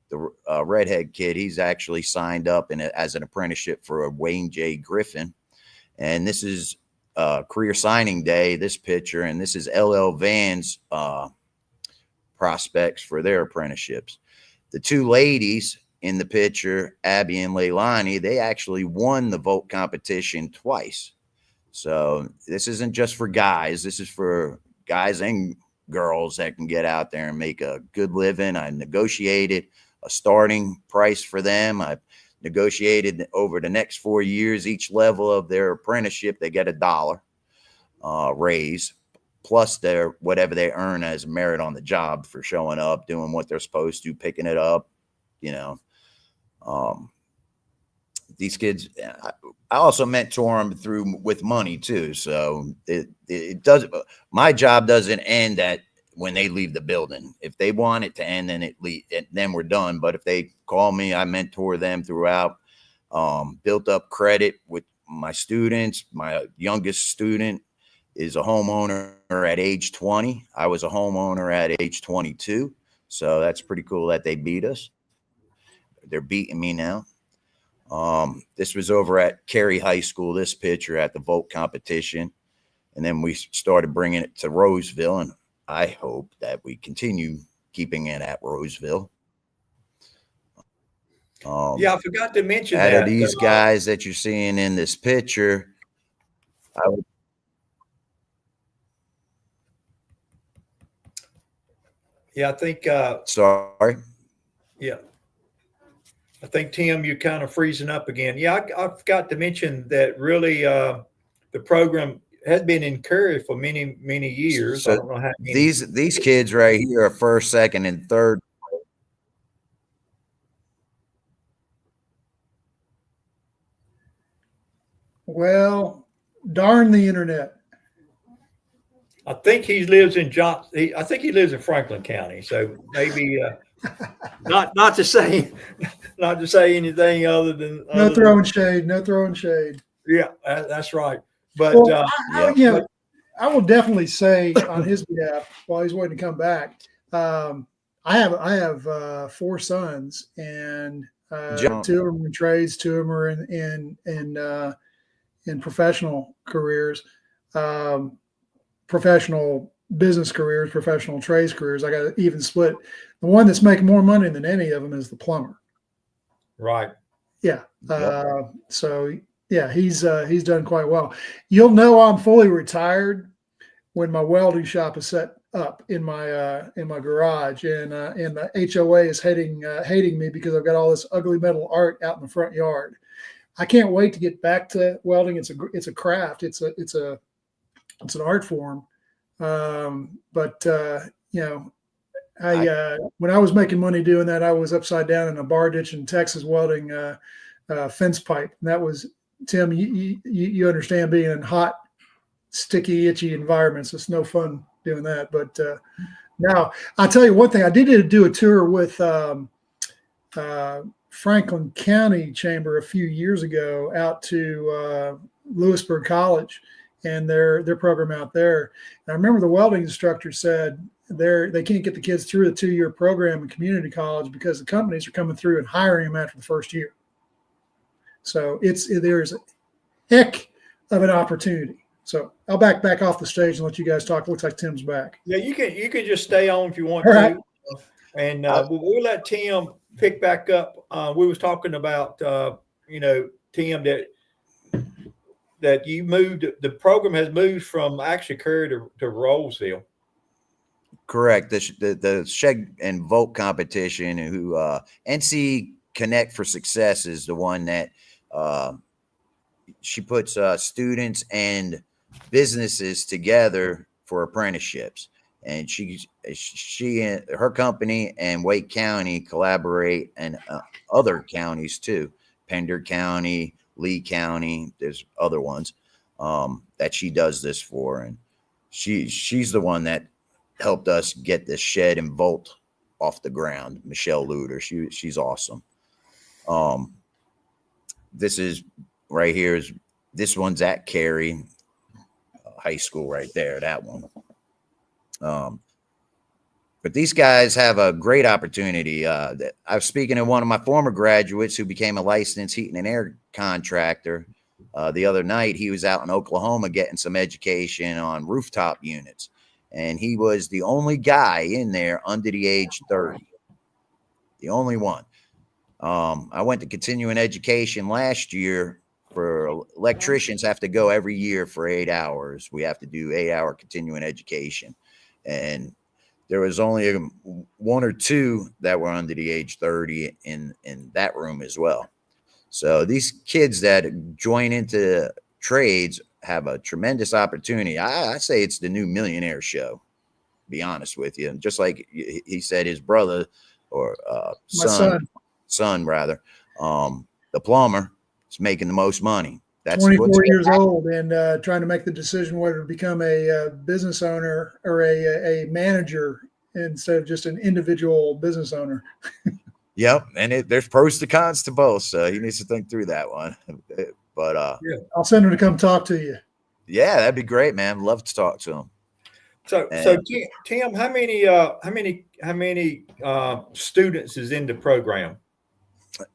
the redhead kid, he's actually signed up as an apprenticeship for a Wayne J. Griffin. And this is career signing day, this picture, and this is LL Van's prospects for their apprenticeships. The two ladies in the picture, Abby and Leilani, they actually won the vote competition twice. So this isn't just for guys. This is for guys and girls that can get out there and make a good living. I negotiated a starting price for them. I've negotiated over the next 4 years, each level of their apprenticeship, they get $1 raise, plus their whatever they earn as merit on the job for showing up, doing what they're supposed to, picking it up. These kids, I also mentor them with money too. So it does. My job doesn't end when they leave the building. If they want it to end, then we're done. But if they call me, I mentor them throughout. Built up credit with my students. My youngest student is a homeowner at age 20. I was a homeowner at age 22. So that's pretty cool that they beat us. They're beating me now. This was over at Cary High School, this picture at the vote competition. And then we started bringing it to Rolesville, and I hope that we continue keeping it at Rolesville. I forgot to mention out of these guys that you're seeing in this picture, I think. Sorry. Yeah. I think, Tim, you're kind of freezing up again. Yeah, I forgot to mention that really the program has been in Curry for many, many years. So I don't know how many. These kids right here are first, second, and third. Well, darn the internet. I think he lives in I think he lives in Franklin County. So maybe not to say anything other than no throwing shade. Yeah, that's right. But I will definitely say on his behalf, while he's waiting to come back, I have 4 sons, and 2 of them in trades, 2 of them are in professional careers, professional business careers, professional trades careers. I got an even split. The one that's making more money than any of them is the plumber. Right. Yeah. So yeah, he's done quite well. You'll know I'm fully retired when my welding shop is set up in my garage, and the HOA is hating me because I've got all this ugly metal art out in the front yard. I can't wait to get back to welding. It's a craft. It's an art form. But when I was making money doing that, I was upside down in a bar ditch in Texas welding fence pipe. And that was, Tim, you understand being in hot, sticky, itchy environments. It's no fun doing that. But now I'll tell you one thing. I did do a tour with Franklin County Chamber a few years ago out to Lewisburg College and their program out there. And I remember the welding instructor said they can't get the kids through the 2-year program in community college because the companies are coming through and hiring them after the first year. So there's a heck of an opportunity. So I'll back off the stage and let you guys talk. It looks like Tim's back. Yeah, you can just stay on if you want All to. right. And we'll let Tim pick back up. We was talking about, Tim, that you moved, the program has moved from actually Curry to Rolesville. Correct. The shed and vote competition, who NC Connect for Success is the one that she puts students and businesses together for apprenticeships. And she and her company and Wake County collaborate, and other counties too, Pender County, Lee County. There's other ones that she does this for, and she's the one that helped us get this shed and vault off the ground. Michelle Luder, she's awesome. This is right here. This one's at Cary High School right there. That one. But these guys have a great opportunity. I was speaking to one of my former graduates who became a licensed heating and air contractor the other night. He was out in Oklahoma getting some education on rooftop units, and he was the only guy in there under the age 30. The only one. I went to continuing education last year. For electricians, have to go every year for 8 hours. We have to do 8-hour continuing education. And there was only one or two that were under the age 30 in that room as well. So these kids that join into trades have a tremendous opportunity. I say it's the new millionaire show, to be honest with you. And just like he said, his brother or son rather, the plumber is making the most money. That's 24 years old and trying to make the decision whether to become a business owner or a manager instead of just an individual business owner. Yep. And there's pros to cons to both. So he needs to think through that one. But yeah, I'll send him to come talk to you. Yeah, that'd be great, man. Love to talk to him. So Tim, how many students is in the program?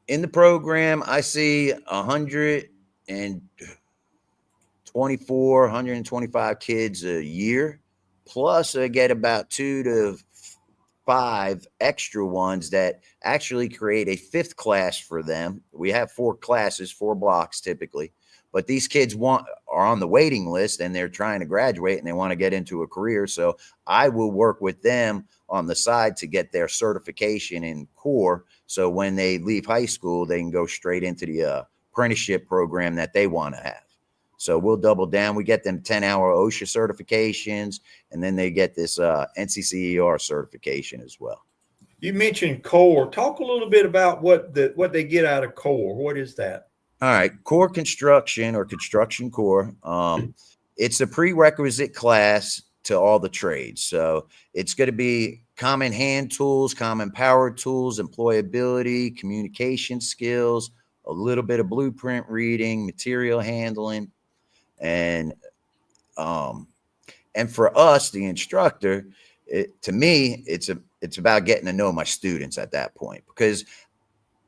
In the program, I see 125 kids a year. Plus, I get about 2 to 5 extra ones that actually create a 5th class for them. We have 4 classes, 4 blocks typically, but these kids are on the waiting list and they're trying to graduate and they want to get into a career. So I will work with them on the side to get their certification in core. So when they leave high school, they can go straight into the apprenticeship program that they want to have. So we'll double down. We get them 10-hour OSHA certifications, and then they get this NCCER certification as well. You mentioned core. Talk a little bit about what they get out of core. What is that? All right. Core construction or construction core. It's a prerequisite class to all the trades. So it's going to be common hand tools, common power tools, employability, communication skills, a little bit of blueprint reading, material handling. And for us, the instructor, to me, it's about getting to know my students at that point, because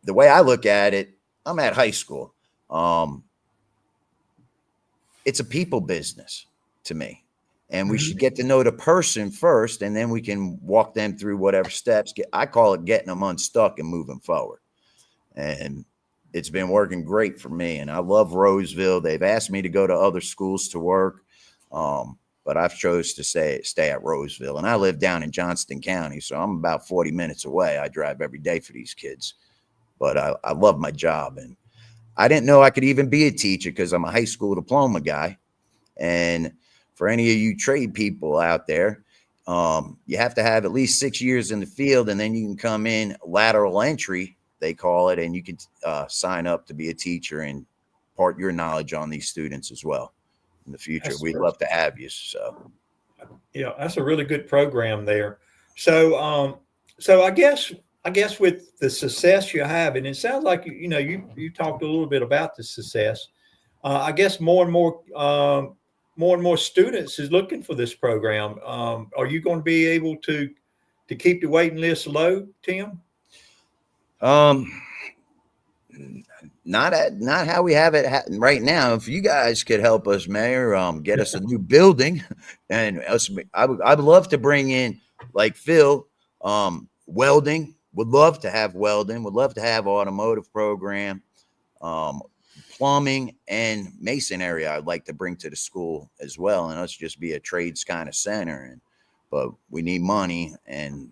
the way I look at it, I'm at high school. It's a people business to me, and we should get to know the person first, and then we can walk them through whatever steps. I call it getting them unstuck and moving forward. And it's been working great for me, and I love Rolesville. They've asked me to go to other schools to work, but I've chose to stay at Rolesville. And I live down in Johnston County, so I'm about 40 minutes away. I drive every day for these kids, but I love my job. And I didn't know I could even be a teacher because I'm a high school diploma guy. And for any of you trade people out there, you have to have at least 6 years in the field, and then you can come in lateral entry, they call it, and you can sign up to be a teacher and impart your knowledge on these students as well in the future. We'd love to have you. So, yeah, that's a really good program there. So, I guess with the success you have, and it sounds like you talked a little bit about the success. I guess more and more students is looking for this program. Are you going to be able to keep the waiting list low, Tim? not how we have it right now. If you guys could help us, Mayor, get us a new building, and I'd love to bring in like Phil, welding. Would love to have welding. Would love to have automotive program, plumbing and masonry. I'd like to bring to the school as well, and us just be a trades kind of center. But we need money, and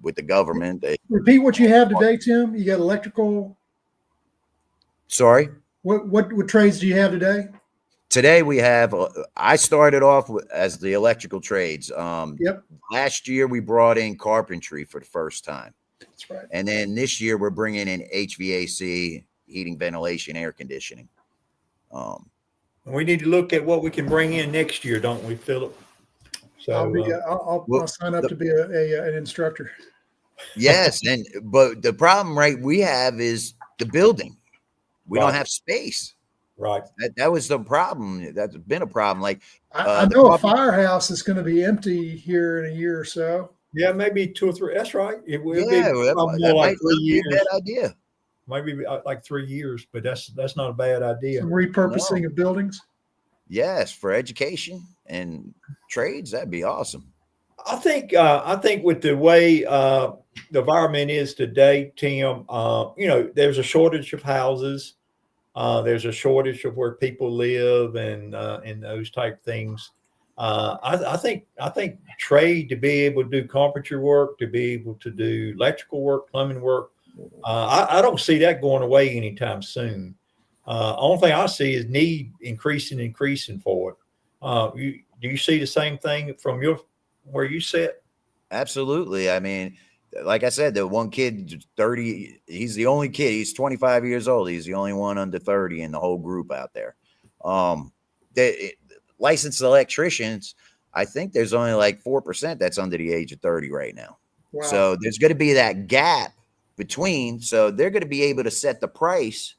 with the government. Repeat what you have today, Tim. You got electrical. Sorry. What trades do you have today? Today we have. I started off as the electrical trades. Yep. Last year we brought in carpentry for the first time. That's right. And then this year we're bringing in HVAC, heating, ventilation, air conditioning. We need to look at what we can bring in next year, don't we, Philip? So I'll sign up to be an instructor. Yes, but the problem, right, we have is the building. We don't have space. Right. That was the problem. That's been a problem. Like I know a firehouse is going to be empty here in a year or so. Yeah, maybe 2 or 3. That's right. It will be more like 3 years. Be a bad idea. Maybe like 3 years, but that's not a bad idea. Some repurposing of buildings. Yes, for education and trades, that'd be awesome. I think with the way the environment is today, Tim, there's a shortage of houses. There's a shortage of where people live and those type things. I think trade, to be able to do carpentry work, to be able to do electrical work, plumbing work, I don't see that going away anytime soon. Only thing I see is need increasing for it. Do you see the same thing from where you sit? Absolutely. I mean, like I said, the one kid, 30, he's the only kid. He's 25 years old. He's the only one under 30 in the whole group out there. Licensed electricians, I think there's only like 4% that's under the age of 30 right now. Wow. So there's going to be that gap between. So they're going to be able to set the price,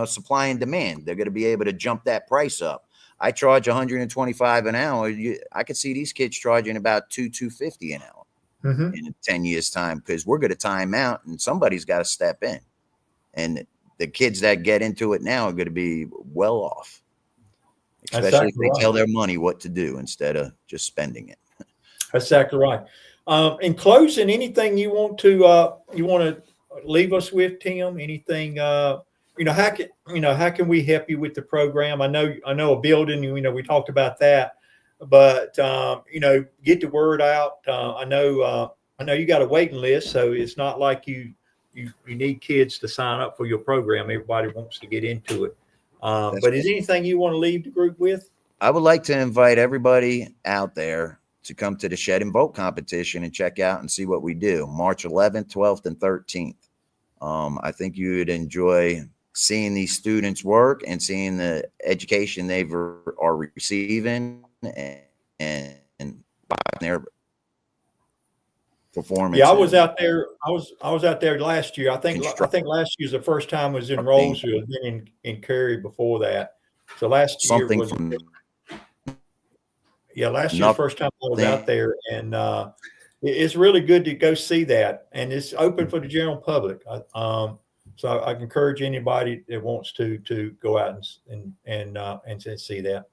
supply and demand. They're going to be able to jump that price up. I charge $125 an hour. I could see these kids charging about $250 an hour in 10 years' time, because we're going to time out and somebody's got to step in. And the kids that get into it now are going to be well off, especially if they tell their money what to do instead of just spending it. That's exactly right. In closing, anything you want to leave us with, Tim? Anything? How can we help you with the program? I know a building. We talked about that, but get the word out. I know you got a waiting list, so it's not like you need kids to sign up for your program. Everybody wants to get into it. But is anything you want to leave the group with? I would like to invite everybody out there to come to the Shed and Bolt competition and check out and see what we do. March 11th, 12th, and 13th. I think you would enjoy seeing these students work and seeing the education they are receiving and their performance. Yeah, I was out there. I was out there last year. I think last year's the first time was in Rolesville, then in Cary before that. So last year was last year's first time I was out there, and it's really good to go see that, and it's open for the general public. So I encourage anybody that wants to go out and see that.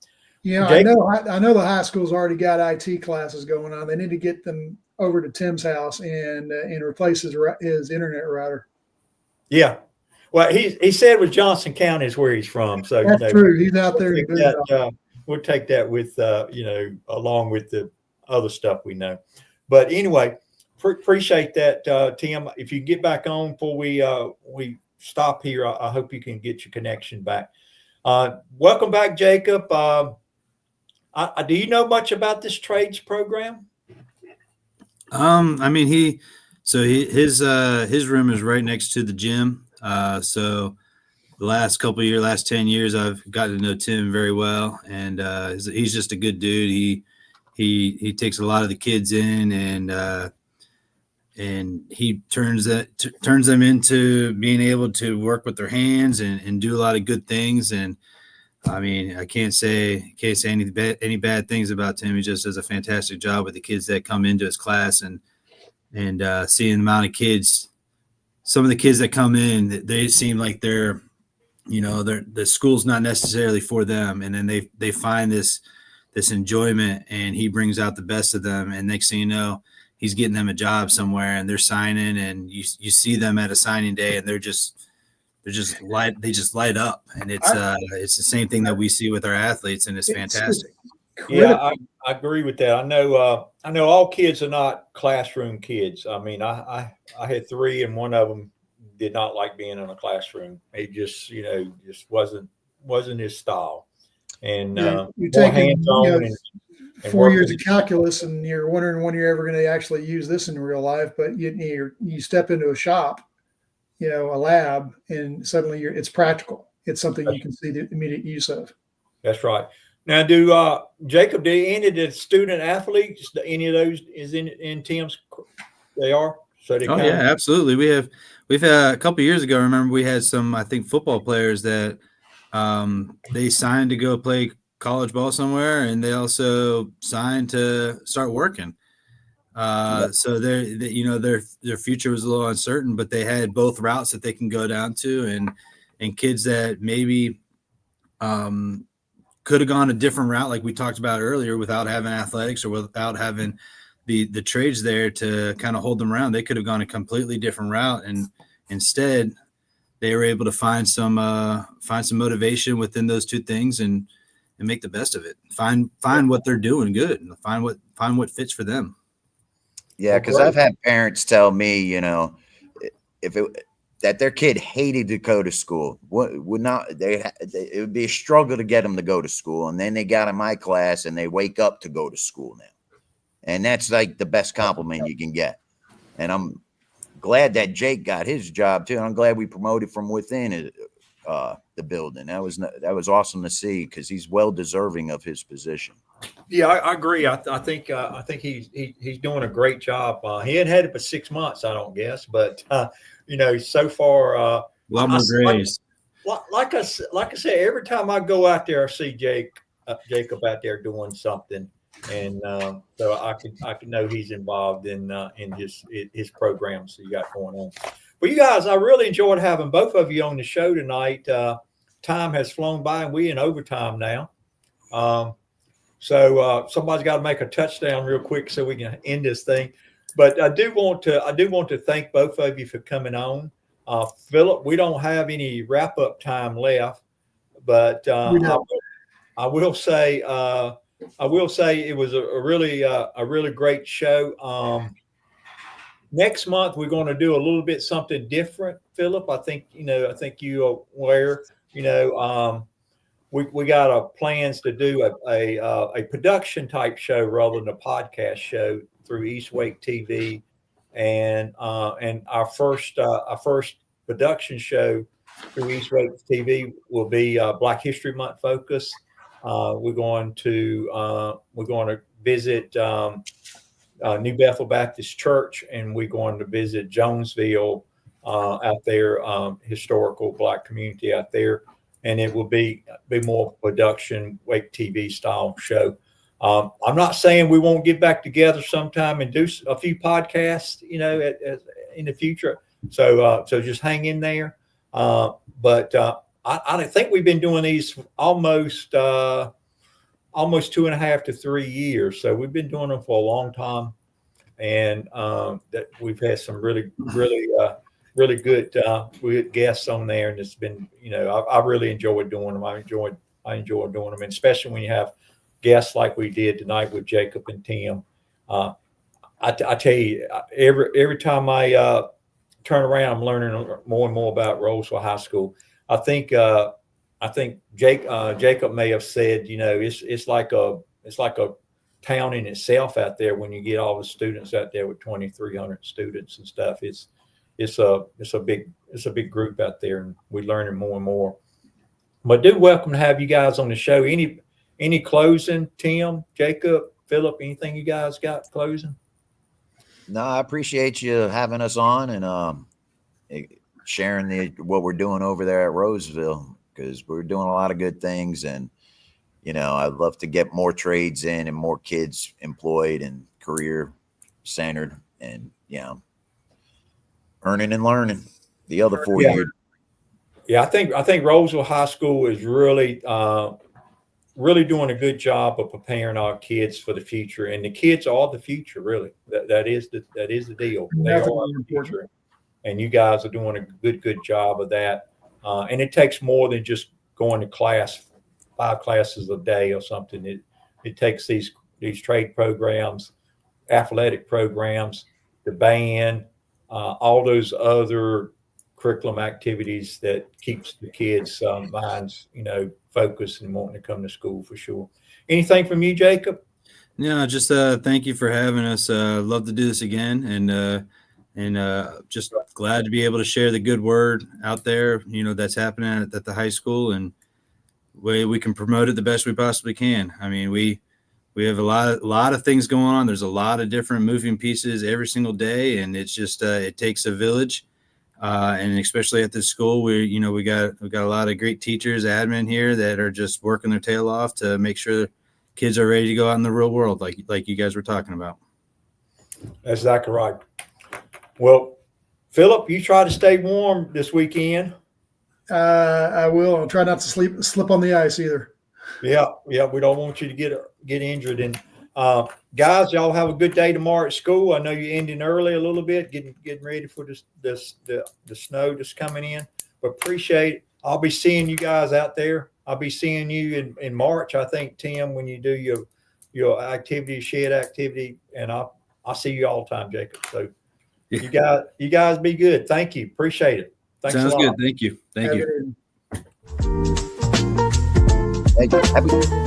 Yeah, I know the high school's already got IT classes going on. They need to get them over to Tim's house and replace his internet router. Yeah. Well, he said with Johnson County is where he's from. So that's true. He's out there. We'll take that with along with the other stuff we know. But anyway, appreciate that, Tim. If you get back on before we stop here, I hope you can get your connection back. Welcome back, Jacob. Do you know much about this trades program? I mean, his room is right next to the gym. So the last 10 years, I've gotten to know Tim very well, and he's just a good dude. He takes a lot of the kids in, and he turns them into being able to work with their hands and do a lot of good things. And I mean, I can't say any bad things about Tim. He just does a fantastic job with the kids that come into his class, and seeing the amount of kids. Some of the kids that come in, they seem like they're the school's not necessarily for them. And then they find this enjoyment, and he brings out the best of them. And next thing you know, he's getting them a job somewhere, and they're signing, and you see them at a signing day, and they just light up. And it's the same thing that we see with our athletes, and it's fantastic. Yeah, I agree with that. I know all kids are not classroom kids. I mean, I had 3, and one of them did not like being in a classroom. It just, just wasn't his style. And you take hands-on and 4 years of calculus, and you're wondering when you're ever going to actually use this in real life. But you step into a shop, a lab, and suddenly it's practical. It's something you can see the immediate use of. That's right. Now, Jacob, do any of the student athletes, any of those is in Tim's? They are. So they absolutely. We've had a couple of years ago. Remember, we had some, I think, football players that they signed to go play college ball somewhere, and they also signed to start working. So their future was a little uncertain, but they had both routes that they can go down to, and kids that maybe could have gone a different route, like we talked about earlier, without having athletics or without having the trades there to kind of hold them around. They could have gone a completely different route, and instead they were able to find some motivation within those two things and make the best of it. Find what they're doing good, and find what fits for them. Yeah, because I've had parents tell me, that their kid hated to go to school. It would be a struggle to get them to go to school, and then they got in my class and they wake up to go to school now, and that's like the best compliment you can get. And I'm glad that Jake got his job too, and I'm glad we promoted from within the building. That was awesome to see, because he's well deserving of his position. Yeah, I agree. I think he's doing a great job. He hadn't had it for 6 months, I don't guess, but so far, a lot more grace. Like I said, every time I go out there, I see Jacob out there doing something, and so I can know he's involved in his programs that you got going on. Well, you guys, I really enjoyed having both of you on the show tonight. Time has flown by, and we're in overtime now. So somebody's got to make a touchdown real quick so we can end this thing. But I do want to thank both of you for coming on. Philip, we don't have any wrap up time left, but I will say it was a really great show. Next month we're going to do a little bit something different, Philip. I think you are aware. We got plans to do a production type show rather than a podcast show through East Wake TV, and our first production show through East Wake TV will be Black History Month focus. We're going to visit New Bethel Baptist Church, and we're going to visit Jonesville out there, historical Black community out there. And it will be more production Wake TV style show. I'm not saying we won't get back together sometime and do a few podcasts, in the future. So just hang in there. But I think we've been doing these almost 2.5 to 3 years. So we've been doing them for a long time, and that we've had some really good guests on there, and it's been, I really enjoyed doing them. I enjoy doing them, and especially when you have guests like we did tonight with Jacob and Tim. I tell you, every time I turn around, I'm learning more and more about Rolesville High School. I think Jacob may have said, it's like a town in itself out there when you get all the students out there with 2,300 students and stuff. It's a big group out there, and we're learning more and more. But do welcome to have you guys on the show. Any closing, Tim, Jacob, Philip, anything you guys got closing? No, I appreciate you having us on and sharing what we're doing over there at Rolesville, because we're doing a lot of good things, and I'd love to get more trades in and more kids employed and career centered, and earning and learning the other 4 years. Yeah, I think Rolesville High School is really really doing a good job of preparing our kids for the future, and the kids are the future. Really, that is the deal. They are the future, and you guys are doing a good job of that. And it takes more than just going to class, 5 classes a day or something. It takes these trade programs, athletic programs, the band, all those other curriculum activities that keeps the kids' minds, focused and wanting to come to school for sure. Anything from you, Jacob? No, just thank you for having us. Love to do this again, and just glad to be able to share the good word out there, that's happening at the high school, and we can promote it the best we possibly can. I mean, we have a lot of things going on. There's a lot of different moving pieces every single day, and it's just it takes a village. And especially at this school, we got a lot of great teachers, admin here that are just working their tail off to make sure kids are ready to go out in the real world, like you guys were talking about. That's exactly right. Well, Philip, you try to stay warm this weekend. I will. I'll try not to slip on the ice either. Yeah. We don't want you to get injured. And guys, y'all have a good day tomorrow at school. I know you're ending early a little bit, getting ready for the snow that's coming in. But appreciate it. I'll be seeing you guys out there. I'll be seeing you in March, I think, Tim, when you do your activity, shed activity, and I'll see you all the time, Jacob. So you guys be good. Thank you. Appreciate it. Thanks Sounds a lot. good. Thank you. Thank you. Happy